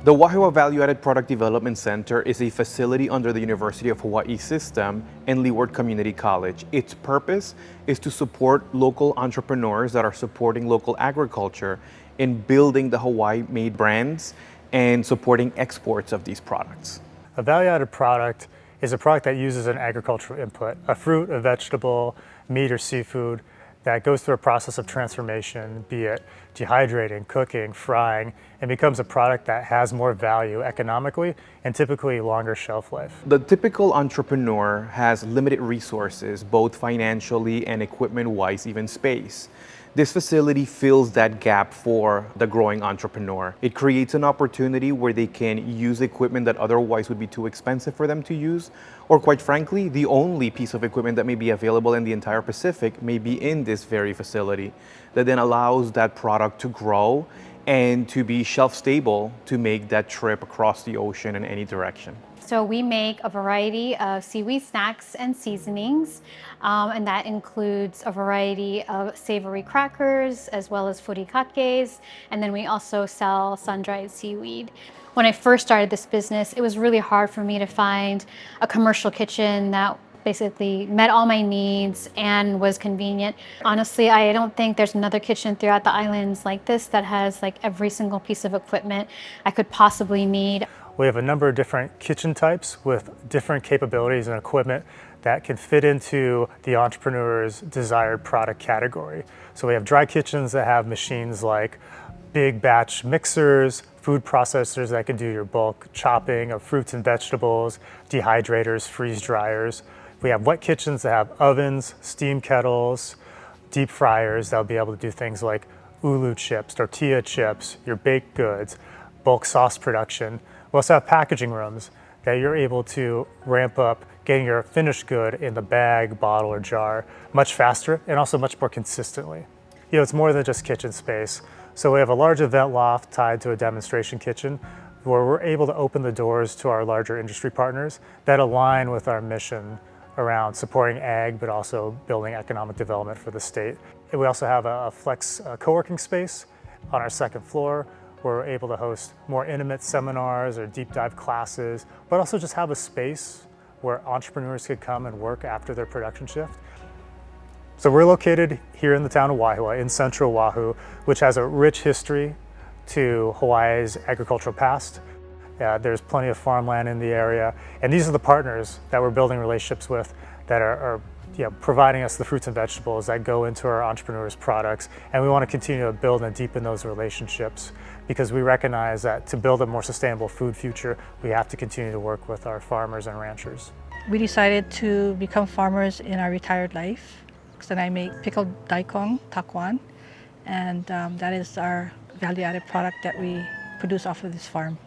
The Wahiawā Value-Added Product Development Center is a facility under the University of Hawaii system and Leeward Community College. Its purpose is to support local entrepreneurs that are supporting local agriculture in building the Hawaii-made brands and supporting exports of these products. A value-added product is a product that uses an agricultural input, a fruit, a vegetable, meat or seafood, that goes through a process of transformation, be it dehydrating, cooking, frying, and becomes a product that has more value economically and typically longer shelf life. The typical entrepreneur has limited resources, both financially and equipment-wise, even space. This facility fills that gap for the growing entrepreneur. It creates an opportunity where they can use equipment that otherwise would be too expensive for them to use, or quite frankly, the only piece of equipment that may be available in the entire Pacific may be in this very facility, that then allows that product to grow and to be shelf stable to make that trip across the ocean in any direction. So we make a variety of seaweed snacks and seasonings, and that includes a variety of savory crackers as well as furikakes, and then we also sell sun-dried seaweed. When I first started this business, it was really hard for me to find a commercial kitchen that basically met all my needs and was convenient. Honestly, I don't think there's another kitchen throughout the islands like this that has like every single piece of equipment I could possibly need. We have a number of different kitchen types with different capabilities and equipment that can fit into the entrepreneur's desired product category. So we have dry kitchens that have machines like big batch mixers, food processors that can do your bulk chopping of fruits and vegetables, dehydrators, freeze dryers. We have wet kitchens that have ovens, steam kettles, deep fryers that'll be able to do things like ulu chips, tortilla chips, your baked goods, bulk sauce production. We also have packaging rooms that you're able to ramp up getting your finished good in the bag, bottle, or jar much faster and also much more consistently. You know, it's more than just kitchen space. So we have a large event loft tied to a demonstration kitchen where we're able to open the doors to our larger industry partners that align with our mission around supporting ag, but also building economic development for the state. And we also have a flex co-working space on our second floor where we're able to host more intimate seminars or deep dive classes, but also just have a space where entrepreneurs could come and work after their production shift. So we're located here in the town of Wahiawā in central Oahu, which has a rich history to Hawaii's agricultural past. There's plenty of farmland in the area, and these are the partners that we're building relationships with that are providing us the fruits and vegetables that go into our entrepreneurs' products, and we want to continue to build and deepen those relationships because we recognize that to build a more sustainable food future, we have to continue to work with our farmers and ranchers. We decided to become farmers in our retired life. Then I make pickled daikon, takwan, and that is our value-added product that we produce off of this farm.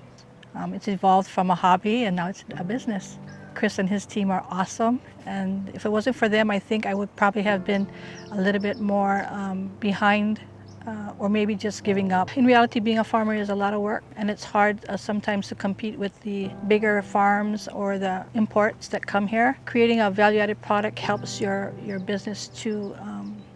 It's evolved from a hobby and now it's a business. Chris and his team are awesome, and if it wasn't for them, I think I would probably have been a little bit more behind or maybe just giving up. In reality, being a farmer is a lot of work, and it's hard sometimes to compete with the bigger farms or the imports that come here. Creating a value-added product helps your business to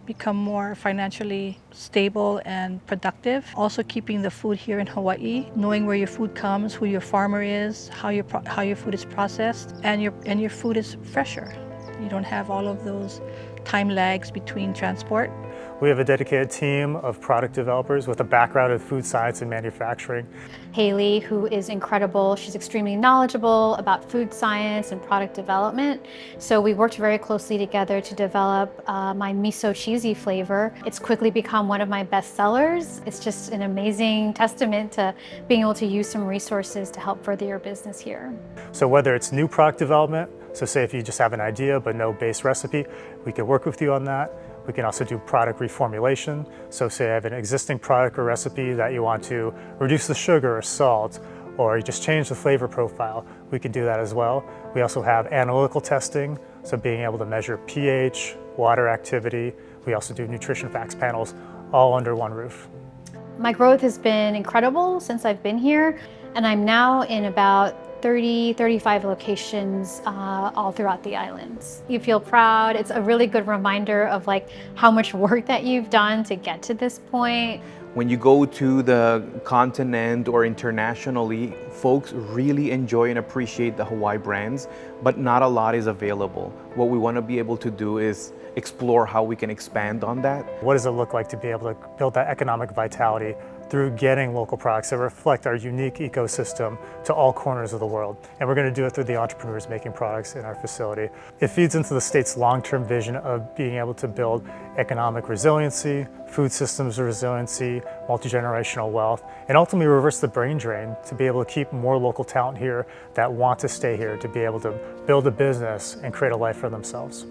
become more financially stable and productive. Also keeping the food here in Hawaii, knowing where your food comes, who your farmer is, how your food is processed, and your food is fresher. You don't have all of those time lags between transport. We have a dedicated team of product developers with a background in food science and manufacturing. Haley, who is incredible, she's extremely knowledgeable about food science and product development. So we worked very closely together to develop my miso cheesy flavor. It's quickly become one of my best sellers. It's just an amazing testament to being able to use some resources to help further your business here. So whether it's new product development, so say if you just have an idea but no base recipe, we can work with you on that. We can also do product reformulation. So say I have an existing product or recipe that you want to reduce the sugar or salt, or you just change the flavor profile, we can do that as well. We also have analytical testing, so being able to measure pH, water activity. We also do nutrition facts panels, all under one roof. My growth has been incredible since I've been here, and I'm now in about 35 locations all throughout the islands. You feel proud. It's a really good reminder of like how much work that you've done to get to this point. When you go to the continent or internationally, folks really enjoy and appreciate the Hawaii brands, but not a lot is available. What we want to be able to do is explore how we can expand on that. What does it look like to be able to build that economic vitality through getting local products that reflect our unique ecosystem to all corners of the world? And we're going to do it through the entrepreneurs making products in our facility. It feeds into the state's long-term vision of being able to build economic resiliency, food systems resiliency, multi-generational wealth, and ultimately reverse the brain drain to be able to keep more local talent here that want to stay here to be able to build a business and create a life for themselves.